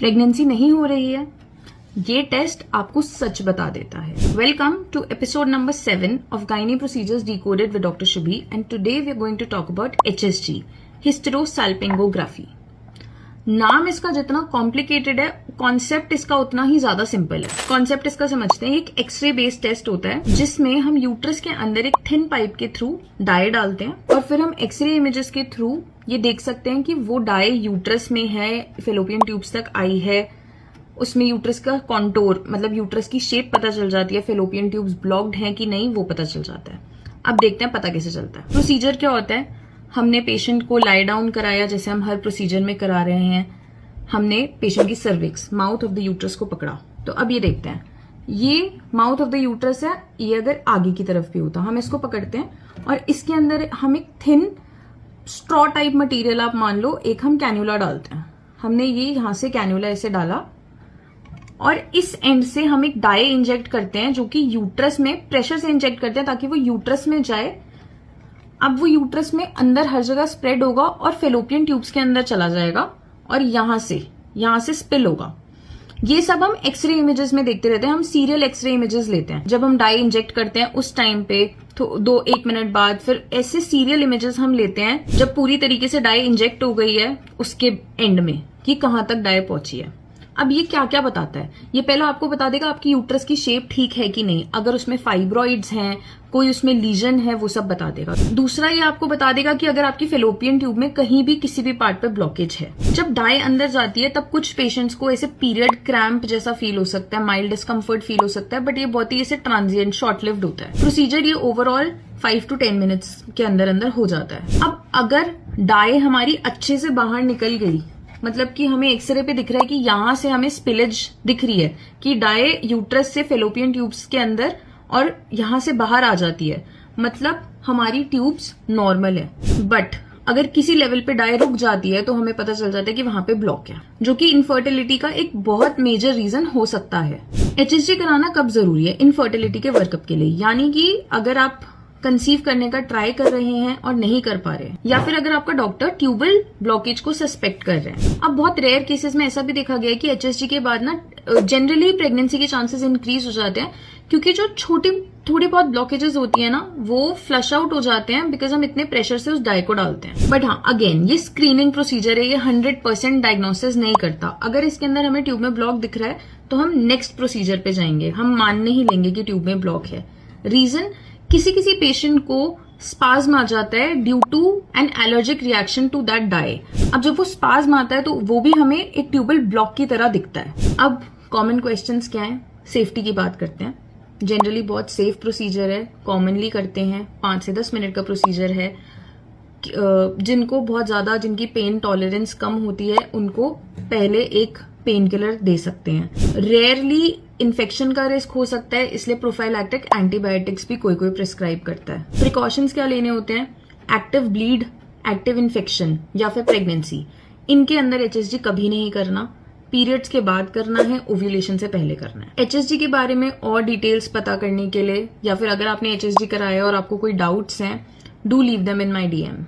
Pregnancy नहीं हो रही है, ये टेस्ट आपको सच बता देता है। Welcome to episode number 7 of gynae procedures decoded with doctor Shubhi and today we are going to talk about HSG, hysterosalpingography. नाम इसका जितना कॉम्प्लिकेटेड है, कॉन्सेप्ट इसका उतना ही ज्यादा सिंपल है। कॉन्सेप्ट इसका समझते हैं, एक एक्सरे बेस्ड टेस्ट होता है जिसमें हम यूट्रस के अंदर एक थिन पाइप के थ्रू डाई डालते हैं और फिर हम एक्सरे इमेजेस के थ्रू ये देख सकते हैं कि वो डाई यूट्रस में है, फेलोपियन ट्यूब्स तक आई है, उसमें यूट्रस का कॉन्टोर मतलब यूट्रस की शेप पता चल जाती है, फेलोपियन ट्यूब्स ब्लॉक्ड हैं कि नहीं वो पता चल जाता है। अब देखते हैं पता कैसे चलता है। प्रोसीजर क्या होता है, हमने पेशेंट को लाई डाउन कराया जैसे हम हर प्रोसीजर में करा रहे हैं। हमने पेशेंट की cervix, mouth of the uterus को पकड़ा। तो अब ये देखते हैं, ये माउथ ऑफ द यूट्रस है, ये अगर आगे की तरफ भी होता हम इसको पकड़ते हैं और इसके अंदर हम एक थिन स्ट्रॉ टाइप मटेरियल आप मान लो, एक हम कैन्यूला डालते हैं। हमने ये यहां से कैन्यूला ऐसे डाला और इस एंड से हम एक डाई इंजेक्ट करते हैं जो कि यूट्रस में प्रेशर से इंजेक्ट करते हैं ताकि वो यूट्रस में जाए। अब वो यूट्रस में अंदर हर जगह स्प्रेड होगा और फेलोपियन ट्यूब्स के अंदर चला जाएगा और यहां से स्पिल होगा। ये सब हम एक्सरे इमेजेस में देखते रहते हैं। हम सीरियल एक्सरे इमेजेस लेते हैं जब हम डाई इंजेक्ट करते हैं उस टाइम पे, तो 1 मिनट बाद फिर ऐसे सीरियल इमेजेस हम लेते हैं जब पूरी तरीके से डाई इंजेक्ट हो गई है उसके एंड में कि कहां तक डाई पहुंची है। अब ये क्या क्या बताता है, ये पहला आपको बता देगा आपकी यूट्रस की शेप ठीक है कि नहीं, अगर उसमें फाइब्रॉइड्स हैं, कोई उसमें लीजन है, वो सब बता देगा। दूसरा ये आपको बता देगा कि अगर आपकी फेलोपियन ट्यूब में कहीं भी किसी भी पार्ट पे ब्लॉकेज है। जब डाई अंदर जाती है तब कुछ पेशेंट्स को ऐसे पीरियड क्रैम्प जैसा फील हो सकता है, माइल्ड डिस्कम्फर्ट फील हो सकता है, बट ये बहुत ही ऐसे ट्रांजिएंट शॉर्ट लिव्ड होता है। प्रोसीजर ये ओवरऑल 5 to 10 मिनट्स के अंदर अंदर हो जाता है। अब अगर डाई हमारी अच्छे से बाहर निकल गई, मतलब कि हमें एक्सरे पे दिख रहा है कि यहां से हमें स्पिलेज दिख रही है कि डाई यूट्रस से फेलोपियन ट्यूब्स के अंदर और यहां से बाहर आ जाती है, मतलब हमारी ट्यूब्स नॉर्मल है। बट अगर किसी लेवल पे डाई रुक जाती है तो हमें पता चल जाता है कि वहां पे ब्लॉक है, जो कि इनफर्टिलिटी का एक बहुत मेजर रीजन हो सकता है। HSG कराना कब जरूरी है? इनफर्टिलिटी के वर्कअप के लिए, यानी कि अगर आप कंसीव करने का ट्राई कर रहे हैं और नहीं कर पा रहे हैं, या फिर अगर आपका डॉक्टर ट्यूबल ब्लॉकेज को सस्पेक्ट कर रहे हैं। अब बहुत रेयर केसेस में ऐसा भी देखा गया है कि HSG के बाद ना जनरली प्रेगनेंसी के चांसेस इंक्रीज हो जाते हैं, क्योंकि जो थोड़ी बहुत ब्लॉकेजेस होती है ना वो फ्लश आउट हो जाते हैं बिकॉज हम इतने प्रेशर से उस डाई को डालते हैं। बट हाँ, अगेन ये स्क्रीनिंग प्रोसीजर है, ये 100% डायग्नोसिस नहीं करता। अगर इसके अंदर हमें ट्यूब में ब्लॉक दिख रहा है तो हम नेक्स्ट प्रोसीजर पे जाएंगे, हम मान नहीं लेंगे कि ट्यूब में ब्लॉक है। रीजन, किसी पेशेंट को स्पाज्म आ जाता है due to an allergic reaction to that dye. अब जब वो स्पाज्म आता है तो वो भी हमें एक ट्यूबल ब्लॉक की तरह दिखता है। अब कॉमन क्वेश्चंस क्या हैं? सेफ्टी की बात करते हैं। जनरली बहुत सेफ प्रोसीजर है, कॉमनली करते हैं, 5 से 10 मिनट का प्रोसीजर है। जिनको बहुत ज्यादा, जिनकी पेन टॉलरेंस कम होती है, उनको पहले एक पेन किलर दे सकते हैं। रेयरली इन्फेक्शन का रिस्क हो सकता है, इसलिए प्रोफाइलैक्टिक एंटीबायोटिक्स भी कोई प्रिस्क्राइब करता है। प्रिकॉशंस क्या लेने होते हैं? एक्टिव ब्लीड, एक्टिव इन्फेक्शन या फिर प्रेगनेंसी, इनके अंदर HSG कभी नहीं करना। पीरियड्स के बाद करना है, ओव्यूलेशन से पहले करना है। HSG के बारे में और डिटेल्स पता करने के लिए या फिर अगर आपने HSG कराया और आपको कोई डाउट्स हैं, do leave them in my DM।